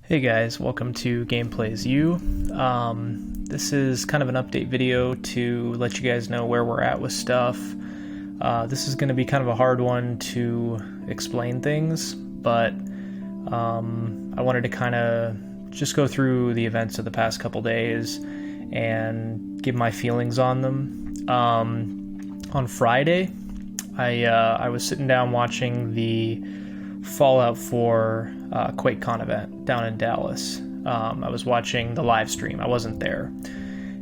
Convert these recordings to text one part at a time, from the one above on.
Hey guys, welcome to Gameplays U. This is kind of an update video to let you guys know where we're at with stuff. This is going to be kind of a hard one to explain things, but I wanted to kind of just go through the events of the past couple days and give my feelings on them. On Friday, I was sitting down watching the Fallout 4 QuakeCon event down in Dallas. I was watching the live stream. I wasn't there.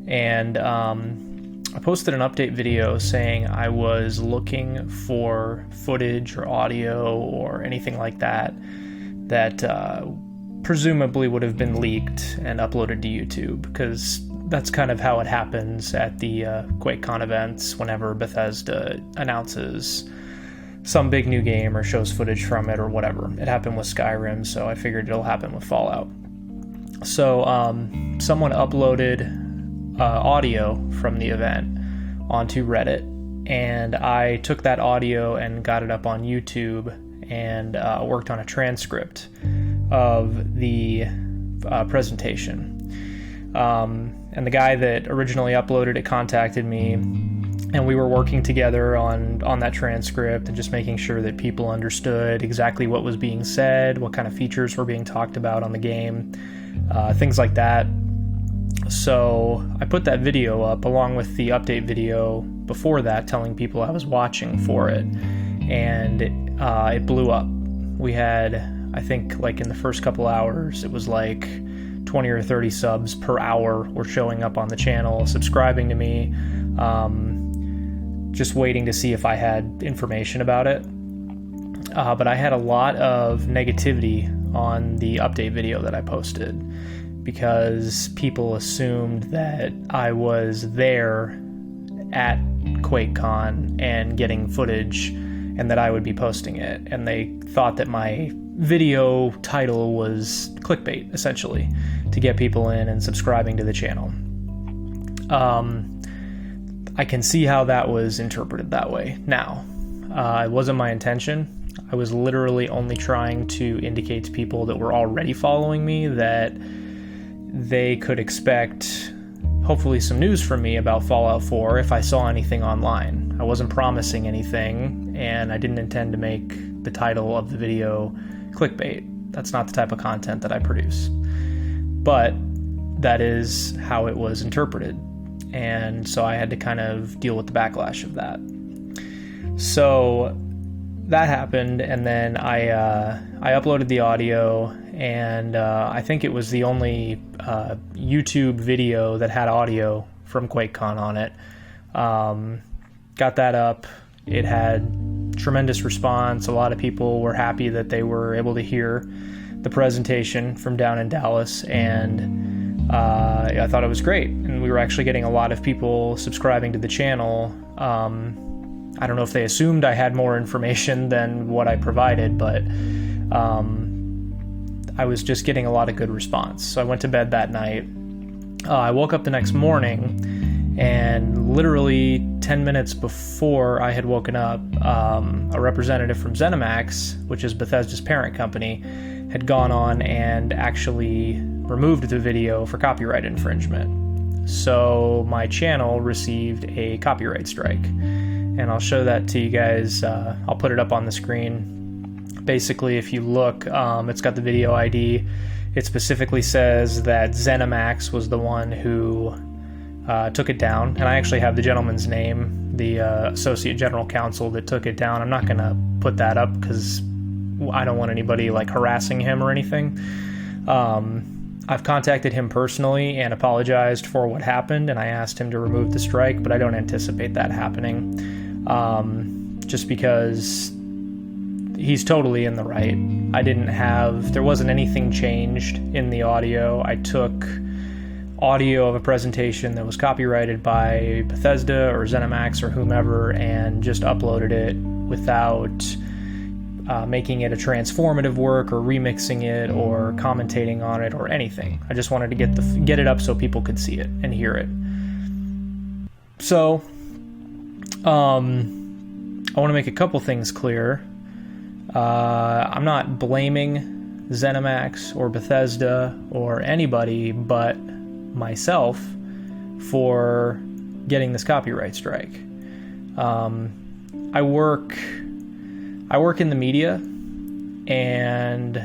And I posted an update video saying I was looking for footage or audio or anything like that presumably would have been leaked and uploaded to YouTube, because that's kind of how it happens at the QuakeCon events whenever Bethesda announces some big new game or shows footage from it or whatever. It happened with Skyrim, so I figured it'll happen with Fallout. So someone uploaded audio from the event onto Reddit, and I took that audio and got it up on YouTube and worked on a transcript of the presentation. And the guy that originally uploaded it contacted me, and we were working together on that transcript and just making sure that people understood exactly what was being said, what kind of features were being talked about on the game, things like that. So I put that video up along with the update video before that, telling people I was watching for it, and it blew up. We had, I think, like in the first couple hours, it was like 20 or 30 subs per hour were showing up on the channel, subscribing to me, just waiting to see if I had information about it. But I had a lot of negativity on the update video that I posted, because people assumed that I was there at QuakeCon and getting footage and that I would be posting it. And they thought that my video title was clickbait, essentially, to get people in and subscribing to the channel. I can see how that was interpreted that way. Now, it wasn't my intention. I was literally only trying to indicate to people that were already following me that they could expect, hopefully, some news from me about Fallout 4 if I saw anything online. I wasn't promising anything, and I didn't intend to make the title of the video clickbait. That's not the type of content that I produce. But that is how it was interpreted. And so I had to kind of deal with the backlash of that. So that happened, and then I uploaded the audio, and I think it was the only YouTube video that had audio from QuakeCon on it. Got that up. It had tremendous response. A lot of people were happy that they were able to hear the presentation from down in Dallas, and I thought it was great. And we were actually getting a lot of people subscribing to the channel. I don't know if they assumed I had more information than what I provided, but I was just getting a lot of good response. So I went to bed that night. I woke up the next morning, and literally 10 minutes before I had woken up, a representative from ZeniMax, which is Bethesda's parent company, had gone on and actually removed the video for copyright infringement. So my channel received a copyright strike, and I'll show that to you guys. I'll put it up on the screen. Basically, if you look, it's got the video ID. It specifically says that ZeniMax was the one who took it down, and I actually have the gentleman's name, the associate general counsel that took it down. I'm not going to put that up because I don't want anybody like harassing him or anything. I've contacted him personally and apologized for what happened, and I asked him to remove the strike, but I don't anticipate that happening, just because he's totally in the right. There wasn't anything changed in the audio. I took audio of a presentation that was copyrighted by Bethesda or ZeniMax or whomever and just uploaded it without making it a transformative work or remixing it or commentating on it or anything. I just wanted to get it up so people could see it and hear it. So, I want to make a couple things clear. I'm not blaming ZeniMax or Bethesda or anybody but myself for getting this copyright strike. I work in the media, and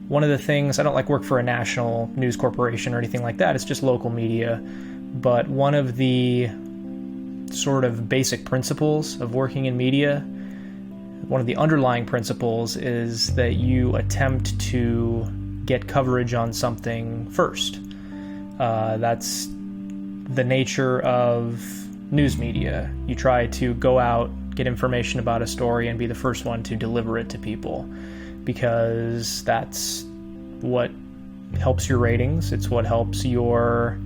one of the things, I don't like work for a national news corporation or anything like that, it's just local media, but one of the sort of basic principles of working in media, one of the underlying principles, is that you attempt to get coverage on something first. That's the nature of news media. You try to go out, get information about a story, and be the first one to deliver it to people, because that's what helps your ratings. It's what helps your,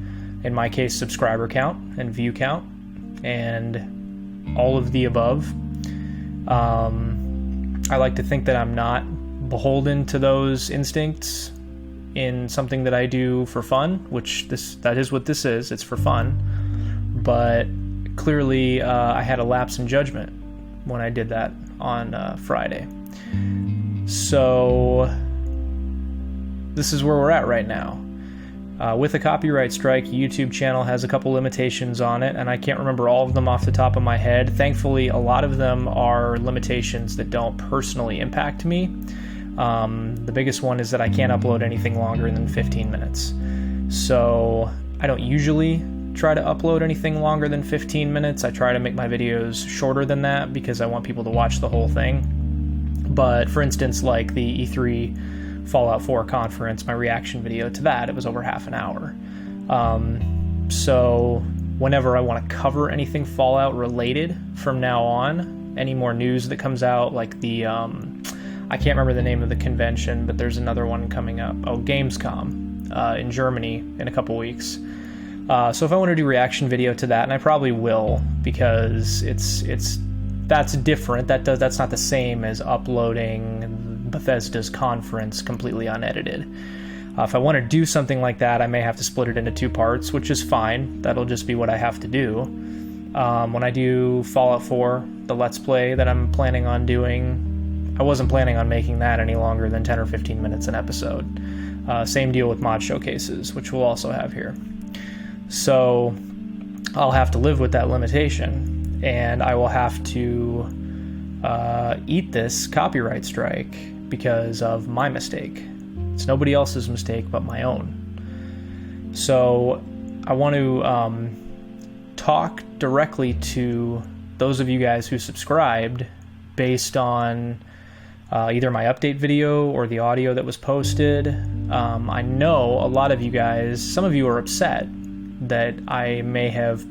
in my case, subscriber count and view count, and all of the above. I like to think that I'm not beholden to those instincts in something that I do for fun, which that is what this is. It's for fun. But clearly, I had a lapse in judgment when I did that on Friday. So this is where we're at right now. With a copyright strike, YouTube channel has a couple limitations on it, and I can't remember all of them off the top of my head. Thankfully, a lot of them are limitations that don't personally impact me. The biggest one is that I can't upload anything longer than 15 minutes. So I don't usually try to upload anything longer than 15 minutes. I try to make my videos shorter than that because I want people to watch the whole thing. But for instance, like the E3 Fallout 4 conference, my reaction video to that, it was over half an hour. So whenever I want to cover anything Fallout related from now on, any more news that comes out, like the, I can't remember the name of the convention, but there's another one coming up. Oh, Gamescom in Germany in a couple weeks. So if I want to do reaction video to that, and I probably will, because that's different. That's not the same as uploading Bethesda's conference completely unedited. If I want to do something like that, I may have to split it into two parts, which is fine. That'll just be what I have to do. When I do Fallout 4, the Let's Play that I'm planning on doing, I wasn't planning on making that any longer than 10 or 15 minutes an episode. Same deal with mod showcases, which we'll also have here. So I'll have to live with that limitation, and I will have to eat this copyright strike because of my mistake. It's nobody else's mistake but my own. So I want to talk directly to those of you guys who subscribed based on either my update video or the audio that was posted. I know a lot of you guys, some of you are upset that I may have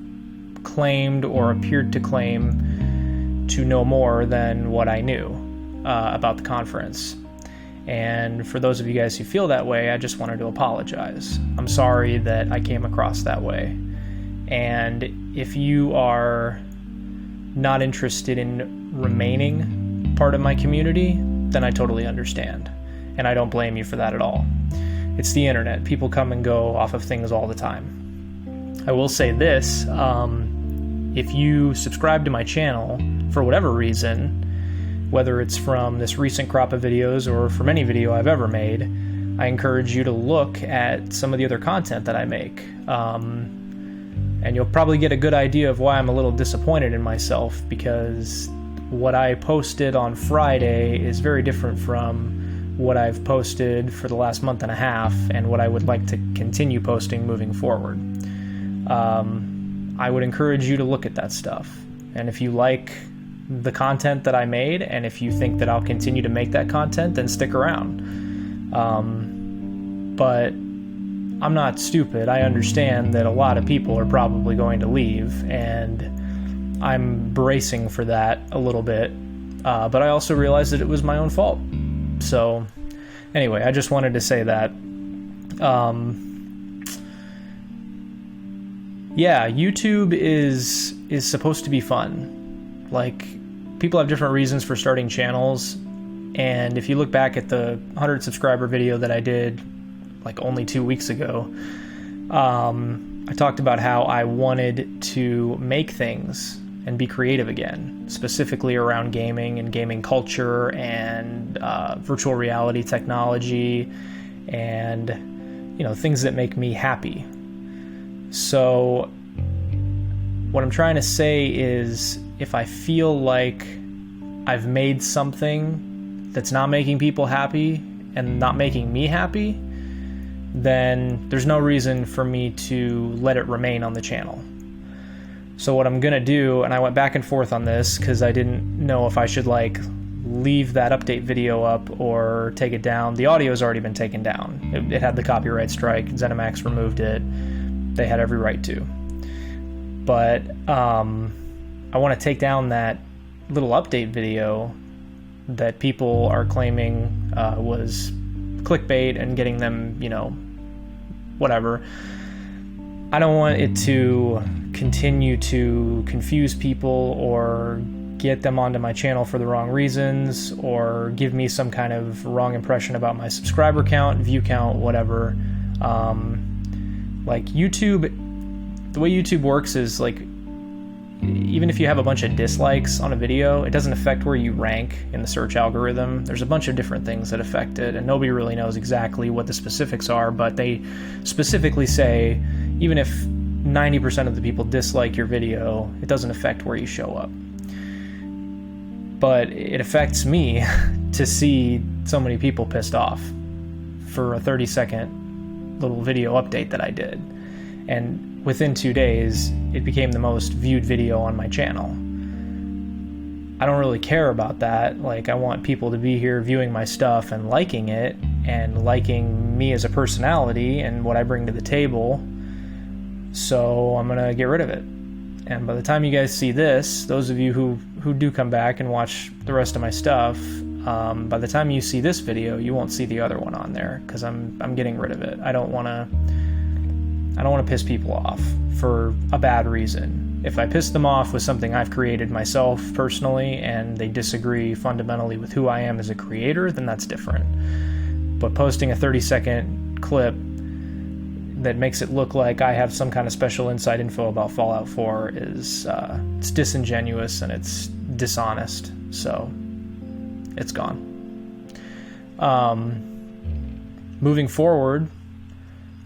claimed or appeared to claim to know more than what I knew about the conference. And for those of you guys who feel that way, I just wanted to apologize. I'm sorry that I came across that way. And if you are not interested in remaining part of my community, then I totally understand. And I don't blame you for that at all. It's the internet. People come and go off of things all the time. I will say this, if you subscribe to my channel for whatever reason, whether it's from this recent crop of videos or from any video I've ever made, I encourage you to look at some of the other content that I make. And you'll probably get a good idea of why I'm a little disappointed in myself, because what I posted on Friday is very different from what I've posted for the last month and a half and what I would like to continue posting moving forward. I would encourage you to look at that stuff. And if you like the content that I made, and if you think that I'll continue to make that content, then stick around. But I'm not stupid. I understand that a lot of people are probably going to leave, and I'm bracing for that a little bit. But I also realized that it was my own fault. So anyway, I just wanted to say that. Yeah, YouTube is supposed to be fun. Like, people have different reasons for starting channels, and if you look back at the 100 subscriber video that I did like only 2 weeks ago, I talked about how I wanted to make things and be creative again, specifically around gaming and gaming culture and virtual reality technology and, you know, things that make me happy. So what I'm trying to say is, if I feel like I've made something that's not making people happy and not making me happy, then there's no reason for me to let it remain on the channel. So what I'm gonna do, and I went back and forth on this because I didn't know if I should like leave that update video up or take it down. The audio has already been taken down. It had the copyright strike. ZeniMax removed it. They had every right to. But I want to take down that little update video that people are claiming was clickbait and getting them, you know, whatever. I don't want it to continue to confuse people or get them onto my channel for the wrong reasons or give me some kind of wrong impression about my subscriber count, view count, whatever. Like YouTube, the way YouTube works is like, even if you have a bunch of dislikes on a video, it doesn't affect where you rank in the search algorithm. There's a bunch of different things that affect it, and nobody really knows exactly what the specifics are, but they specifically say, even if 90% of the people dislike your video, it doesn't affect where you show up. But it affects me to see so many people pissed off for a 30-second little video update that I did. And within 2 days, it became the most viewed video on my channel. I don't really care about that. Like, I want people to be here viewing my stuff and liking it and liking me as a personality and what I bring to the table. So I'm gonna get rid of it. And by the time you guys see this, those of you who do come back and watch the rest of my stuff, by the time you see this video, you won't see the other one on there because I'm getting rid of it. I don't want to piss people off for a bad reason. If I piss them off with something I've created myself personally and they disagree fundamentally with who I am as a creator, then that's different. But posting a 30-second clip that makes it look like I have some kind of special inside info about Fallout 4 is it's disingenuous and it's dishonest. So it's gone. Moving forward,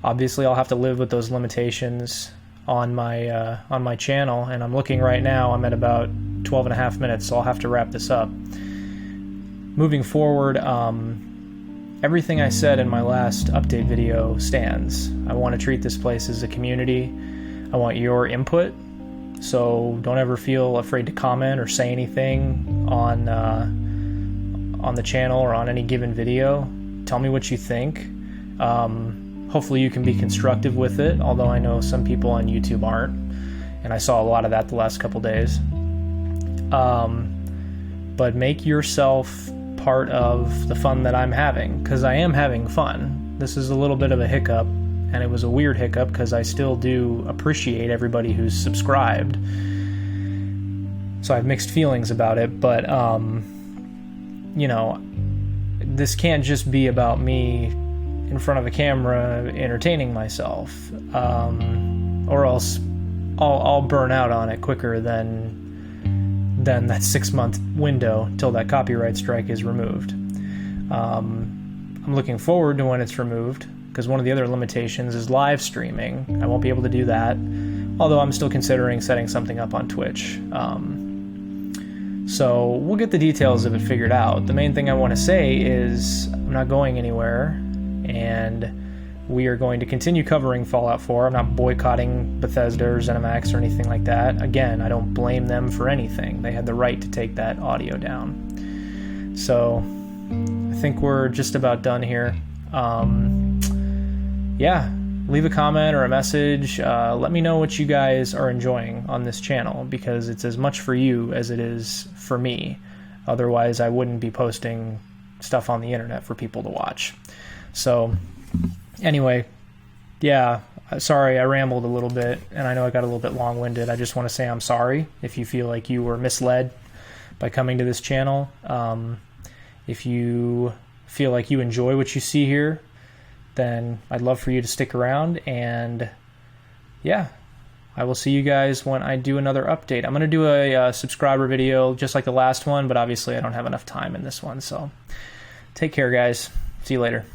obviously I'll have to live with those limitations on my channel, and I'm looking right now, I'm at about 12 and a half minutes, so I'll have to wrap this up. Moving forward, everything I said in my last update video stands. I want to treat this place as a community. I want your input, so don't ever feel afraid to comment or say anything on the channel or on any given video. Tell me what you think. Hopefully you can be constructive with it, although I know some people on YouTube aren't, and I saw a lot of that the last couple days. But make yourself part of the fun that I'm having, because I am having fun. This is a little bit of a hiccup, and it was a weird hiccup because I still do appreciate everybody who's subscribed. So I have mixed feelings about it, but you know, this can't just be about me in front of a camera entertaining myself, or else I'll burn out on it quicker than that 6-month window till that copyright strike is removed. I'm looking forward to when it's removed, because one of the other limitations is live streaming. I won't be able to do that, although I'm still considering setting something up on Twitch. So we'll get the details of it figured out. The main thing I want to say is I'm not going anywhere, and we are going to continue covering Fallout 4. I'm not boycotting Bethesda or ZeniMax or anything like that. Again, I don't blame them for anything. They had the right to take that audio down. So I think we're just about done here. Yeah, leave a comment or a message. Let me know what you guys are enjoying on this channel, because it's as much for you as it is for me. Otherwise, I wouldn't be posting stuff on the internet for people to watch. So anyway, yeah, sorry I rambled a little bit, and I know I got a little bit long-winded. I just want to say I'm sorry if you feel like you were misled by coming to this channel. If you feel like you enjoy what you see here, then I'd love for you to stick around, and yeah, I will see you guys when I do another update. I'm going to do a subscriber video just like the last one, but obviously I don't have enough time in this one. So take care, guys. See you later.